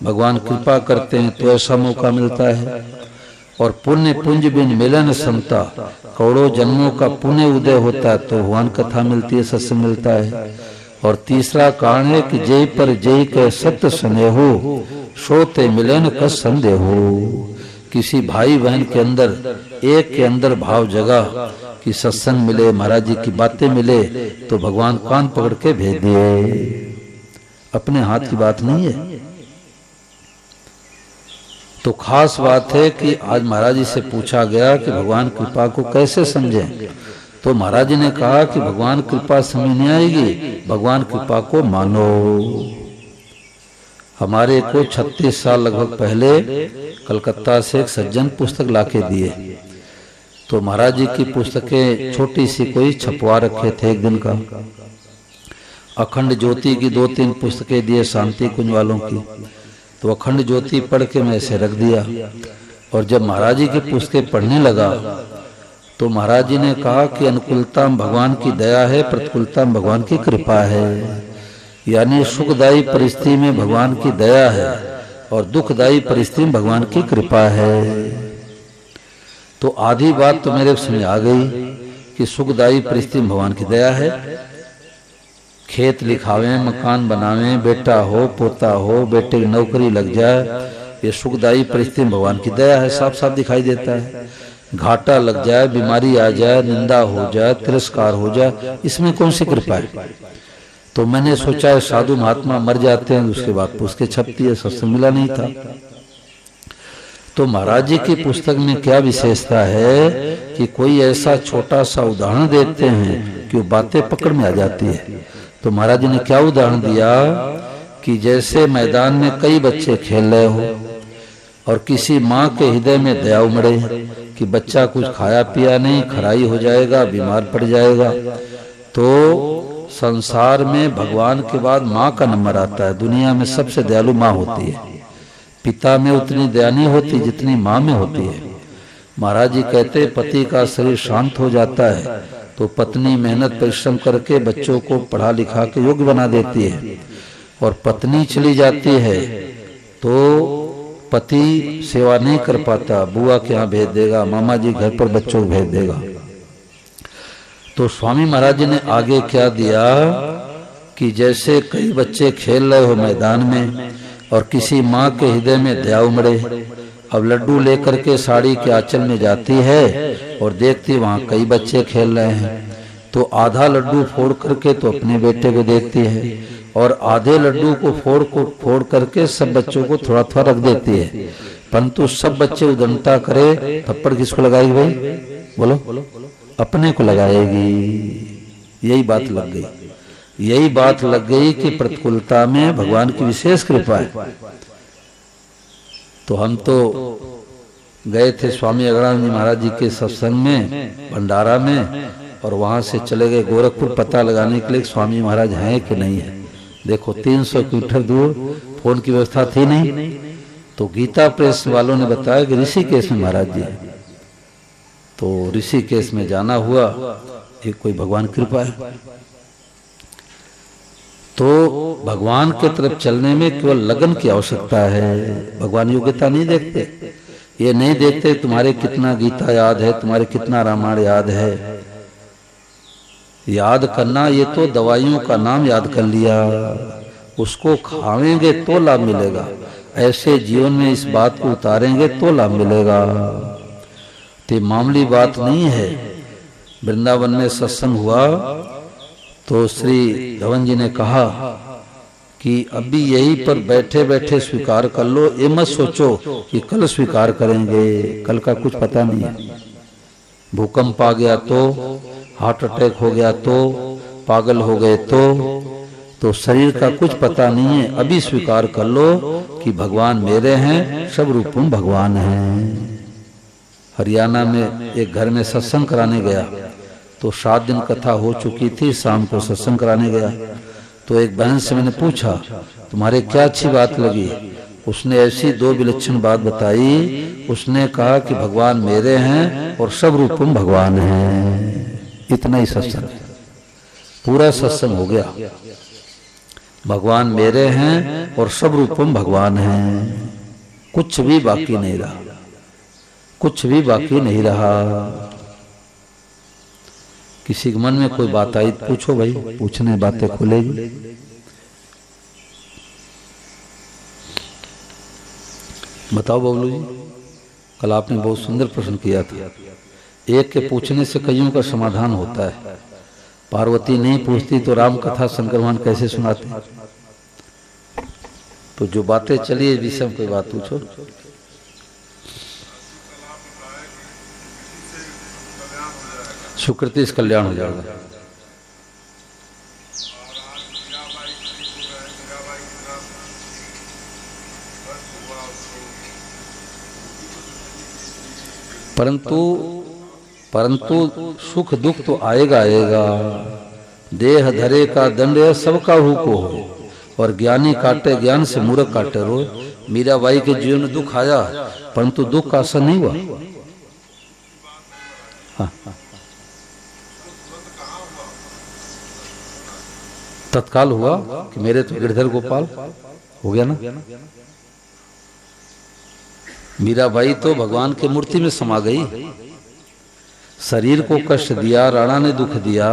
भगवान कृपा करते हैं तो ऐसा मौका मिलता है, और पुण्य पुंज बिन मिलन समता, करोड़ों जन्मों का पुण्य उदय होता है तो भगवान कथा मिलती है, सत्संग मिलता है। और तीसरा कारण है कि जय पर जय के सत्य स्नेहो, सोते मिलन का संदेहो। किसी भाई बहन के अंदर, एक के अंदर भाव जगा कि सत्संग मिले, महाराज जी की बातें मिले, तो भगवान कान पकड़ के भेज दिए। अपने हाथ की बात नहीं है। तो खास बात है कि आज महाराज जी से पूछा गया कि भगवान कृपा को कैसे समझें। तो महाराज जी ने कहा कि भगवान कृपा समझ नहीं आएगी, भगवान कृपा को मानो। हमारे को 36 साल लगभग पहले कलकत्ता से एक सज्जन पुस्तक लाके दिए। तो महाराज जी की पुस्तकें छोटी सी कोई छपवा रखे थे एक दिन का। अखंड ज्योति की 2-3 पुस्तकें दिए, शांति कुंज वालों की। तो अखंड ज्योति पढ़ के मैं ऐसे रख दिया। और जब महाराज जी की पुस्तकें पढ़ने लगा तो महाराज जी ने कहा कि अनुकूलता भगवान की दया है, प्रतिकूलता भगवान की कृपा है। यानी सुखदायी परिस्थिति में भगवान की दया है और दुखदायी परिस्थिति में भगवान की कृपा है। तो आधी बात तो मेरे समझ आ गई कि सुखदायी परिस्थिति में भगवान की दया है। खेत लिखावे, मकान बनावे, बेटा हो, पोता हो, बेटे की नौकरी लग जाए, ये सुखदायी परिस्थिति में भगवान की दया है, साफ साफ दिखाई देता है। घाटा लग जाए, बीमारी आ जाए, निंदा हो जाए, तिरस्कार हो जाए, इसमें कौन सी कृपा है। तो मैंने सोचा साधु महात्मा मर जाते हैं, उसके बाद पुस्तकें छपती है, सत्संग मिला नहीं था। तो महाराज जी की पुस्तक में क्या विशेषता है कि कोई ऐसा छोटा सा उदाहरण देते हैं कि वो बातें पकड़ में आ जाती है। तो महाराज जी ने क्या उदाहरण दिया कि जैसे मैदान में कई बच्चे खेल रहे हो और किसी माँ के हृदय में दया उमड़े कि बच्चा कुछ खाया पिया नहीं, खराई हो जाएगा, बीमार पड़ जाएगा, तो संसार में भगवान के बाद माँ का नंबर आता है। दुनिया में सबसे दयालु माँ होती है। पिता में उतनी दया नहीं होती जितनी माँ में होती है। महाराज जी कहते पति का शरीर शांत हो जाता है तो पत्नी मेहनत परिश्रम करके बच्चों को पढ़ा लिखा के योग्य बना देती है, और पत्नी चली जाती है तो पति सेवा नहीं कर पाता, बुआ के यहाँ भेज देगा, मामा जी घर पर बच्चों को भेज देगा। तो स्वामी महाराज जी ने आगे क्या दिया कि जैसे कई बच्चे खेल रहे हो मैदान में और किसी माँ के हृदय में दया उमड़े, अब लड्डू लेकर के साड़ी के आंचल में जाती है और देखती वहां कई बच्चे खेल रहे हैं, तो आधा लड्डू फोड़ करके तो अपने बेटे को देती है और आधे लड्डू को फोड़ करके सब बच्चों को थोड़ा थोड़ा रख देती है। परंतु सब बच्चे उदंडता करे, थप्पड़ किसको लगाएगी भाई? बोलो, अपने को लगाएगी। यही बात लग गई, यही बात लग गई कि प्रतिकूलता में भगवान की विशेष कृपा है। तो हम तो गए थे स्वामी अगड़ानंद महाराज जी के सत्संग में भंडारा में, और वहां से चले गए गोरखपुर पता लगाने के लिए स्वामी महाराज हैं कि नहीं है। देखो 300 किलोमीटर दूर, फोन की व्यवस्था थी नहीं, तो गीता प्रेस वालों ने बताया कि ऋषिकेश में महाराज जी है। तो ऋषिकेश में जाना हुआ, एक कोई भगवान कृपा है। तो भगवान के तरफ चलने में केवल लगन की आवश्यकता है। भगवान योग्यता नहीं देखते, ये नहीं देखते तुम्हारे कितना गीता याद है, तुम्हारे कितना रामायण याद है। याद करना ये तो दवाइयों का नाम याद कर लिया, उसको खाएंगे तो लाभ मिलेगा। ऐसे जीवन में इस बात को उतारेंगे तो लाभ मिलेगा। तो मामूली बात नहीं है। वृंदावन में सत्संग हुआ तो श्री धवन जी ने कहा कि अभी यहीं पर बैठे बैठे स्वीकार कर लो, ये मत सोचो कि कल स्वीकार करेंगे, कल का कुछ पता नहीं है। भूकंप आ गया तो, हार्ट अटैक हो गया तो, पागल हो गए तो शरीर का कुछ पता नहीं है। अभी स्वीकार कर लो कि भगवान मेरे हैं, सब रूपों भगवान हैं। हरियाणा में एक घर में सत्संग कराने गया तो 7 दिन कथा हो चुकी थी, शाम को सत्संग कराने गया तो एक बहन से मैंने पूछा तुम्हारे क्या अच्छी बात लगी? उसने ऐसी 2 विलक्षण बात बताई। उसने कहा कि भगवान मेरे हैं और सब रूपों भगवान हैं। इतना ही सत्संग, पूरा सत्संग हो गया। भगवान मेरे हैं और सब रूपों भगवान हैं, कुछ भी बाकी नहीं रहा, कुछ भी बाकी नहीं रहा। किसी के मन में कोई बात आई पूछो भाई, पूछने बातें खुलेगी। बताओ बबलू जी, कल आपने बहुत सुंदर प्रश्न किया था। एक के पूछने से कईयों का समाधान होता है। पार्वती नहीं पूछती तो राम कथा शंकर भगवान कैसे सुनाते? तो जो बातें चली इस विषय में कोई बात पूछो। सुकृति इस कल्याण हो जाएगा। परंतु सुख दुख तो आएगा आएगा। देह धरे का दंड है सबका हुको हो, और ज्ञानी काटे ज्ञान से मूर्ख काटे रो। मीराबाई के जीवन में दुख आया परंतु दुख का असर नहीं हुआ। हाँ। तत्काल हुआ कि मेरे तो गिरधर गोपाल हो गया ना। मीराबाई तो भगवान के मूर्ति में समा गई। शरीर को कष्ट दिया, राणा ने दुख दिया,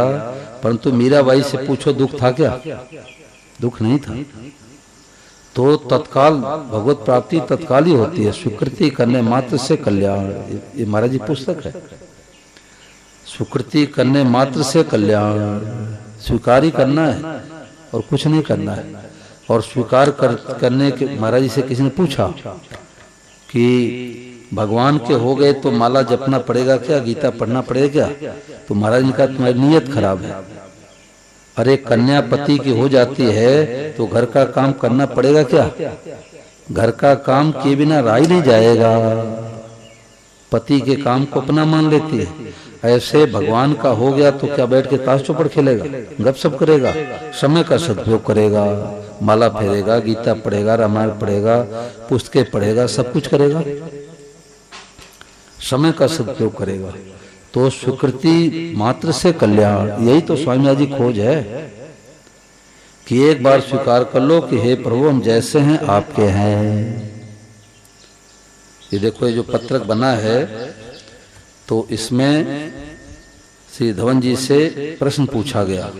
परंतु मीराबाई से पूछो दुख था क्या? दुख नहीं था। तो तत्काल भगवत प्राप्ति तत्काल ही होती है। स्वीकृति करने मात्र से कल्याण, ये महाराज जी पुस्तक है। स्वीकृति करने मात्र से कल्याण, स्वीकार ही करना है और कुछ नहीं करना है। और स्वीकार करने के महाराज जी से किसी ने पूछा कि भगवान के हो गए तो माला जपना पड़ेगा क्या, गीता पढ़ना पड़ेगा क्या? तो महाराज ने कहा तुम्हारी नीयत खराब है। अरे कन्या पति की हो जाती है तो घर का काम करना पड़ेगा क्या? घर का काम किए बिना रहा ही नहीं जाएगा। पति के काम को अपना मान लेती है। ऐसे भगवान का हो गया तो क्या बैठ के ताश चौपड़ खेलेगा, गपशप करेगा? समय का सदुपयोग करेगा, माला फेरेगा, गीता पढ़ेगा, रामायण पढ़ेगा, पुस्तकें पढ़ेगा, सब कुछ करेगा, समय का सदुपयोग करेगा। तो स्वीकृति मात्र से कल्याण, यही तो स्वामी जी खोज है कि एक बार स्वीकार कर लो कि हे प्रभु हम जैसे हैं आपके हैं। ये देखो ये जो पत्रक बना है तो इसमें श्री धवन जी से प्रश्न पूछा गया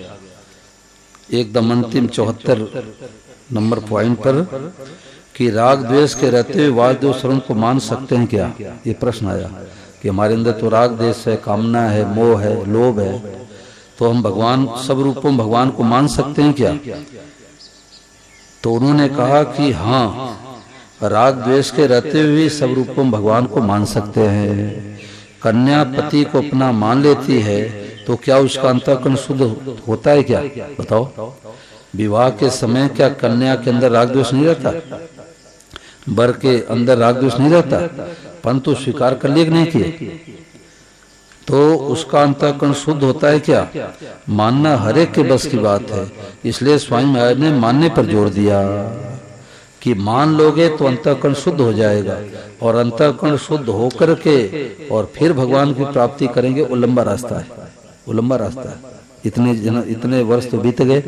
एकदम अंतिम 74 नंबर पॉइंट पर कि राग द्वेष के रहते हुए वासुदेव शरण को मान सकते हैं क्या? ये प्रश्न आया कि हमारे अंदर तो राग द्वेष है, कामना है, मोह है, लोभ है, तो हम भगवान सब रूपों में भगवान को मान सकते हैं क्या? तो उन्होंने कहा कि हाँ, राग द्वेष के रहते हुए सब रूपों में भगवान को मान सकते हैं। कन्या पति को अपना मान लेती है तो क्या उसका अंतःकरण शुद्ध होता है क्या? बताओ, विवाह के समय क्या कन्या के अंदर राग द्वेष नहीं रहता? वर के अंदर राग द्वेष नहीं रहता? परंतु स्वीकार कर लिए कि नहीं किए तो उसका अंतःकरण शुद्ध होता है क्या? मानना हर एक के बस की बात है। इसलिए स्वामी महाराज ने मानने पर जोर दिया कि मान लोगे तो अंतःकरण शुद्ध हो जाएगा, और अंतःकरण शुद्ध होकर के और फिर भगवान की प्राप्ति करेंगे, वो लंबा रास्ता है, वो लंबा रास्ता है। इतने वर्ष तो बीत गए,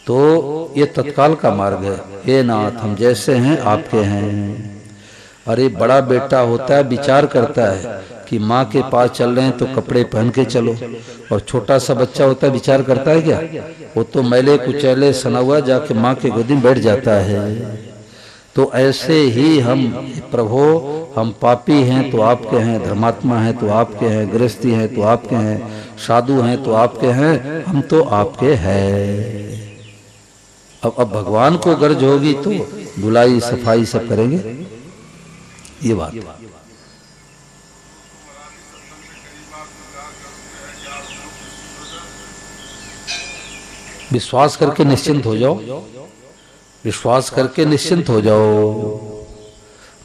तो ये तत्काल का मार्ग है। हे नाथ हम जैसे हैं आपके हैं। अरे बड़ा बेटा होता है, विचार करता है कि माँ के पास चल रहे हैं तो कपड़े पहन के चलो, और छोटा सा बच्चा होता है विचार करता है क्या? वो तो मैले कुचैले सना हुआ जाके माँ के गोदी में बैठ जाता है। तो ऐसे ही हम प्रभु हम पापी हैं तो आपके हैं, धर्मात्मा हैं तो आपके हैं, गृहस्थी हैं तो आपके हैं, साधु हैं तो आपके हैं, हम तो आपके हैं। अब भगवान को गर्ज होगी तो धुलाई सफाई सब करेंगे, ये बात। विश्वास करके निश्चिंत हो जाओ, विश्वास करके निश्चिंत हो जाओ।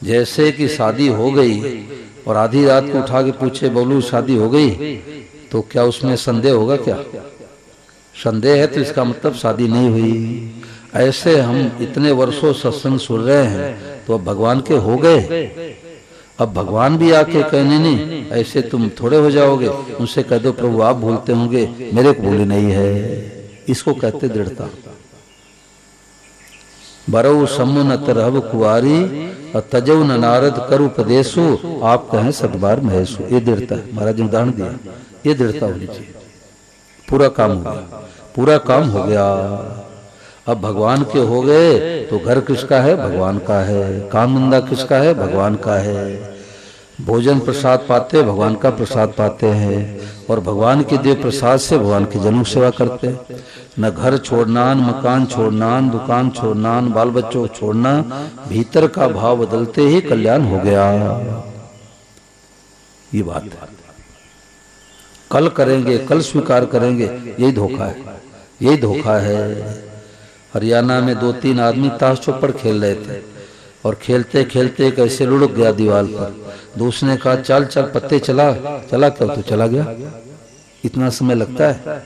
जैसे कि शादी हो गई और आधी रात को उठा के पूछे बोलू शादी हो गई, तो क्या उसमें संदेह होगा क्या? संदेह है तो इसका मतलब शादी नहीं हुई। ऐसे हम इतने वर्षों सत्संग सुन रहे हैं तो अब भगवान के हो गए। अब भगवान भी आके कहने नहीं ऐसे तुम थोड़े हो जाओगे, उनसे कह दो प्रभु आप भूलते होंगे, मेरे को भूली नहीं है। इसको कहते दृढ़ता। बरऊ समुनत रहब कुआरी और तजऊ न नारद कर उपदेशु, आप कहें सतबार महेशु। ये दृढ़ता है, महाराज ने उदाहरण दिया, ये दृढ़ता होनी चाहिए। पूरा काम हो गया, पूरा काम हो गया। अब भगवान के हो गए तो घर किसका है? भगवान का है। काम धंधा किसका है? भगवान का है। भोजन प्रसाद पाते भगवान का प्रसाद पाते हैं, और भगवान के दिव्य प्रसाद से भगवान की जन्म सेवा करते हैं। न घर छोड़ना, न मकान छोड़ना, न दुकान छोड़ना, न बाल बच्चों को छोड़ना, भीतर का भाव बदलते ही कल्याण हो गया। ये बात है। कल करेंगे, कल स्वीकार करेंगे, यही धोखा है, यही धोखा है। हरियाणा में 2-3 आदमी ताश चौपड़ खेल रहे थे और खेलते खेलते कैसे लुढ़क गया दीवार पर। दूसरे ने कहा चल चल पत्ते चला, चला क्या? तो चला गया। इतना समय लगता है?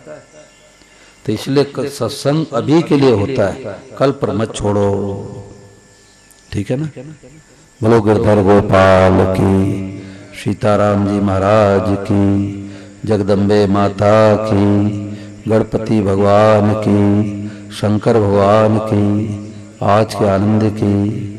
तो इसलिए सत्संग अभी के लिए होता है, कल पर मत छोड़ो। ठीक है ना? बोलो गिरधर गोपाल की, सीताराम जी महाराज की, जगदम्बे माता की, गणपति भगवान की, शंकर भगवान की, आज के आनंद की।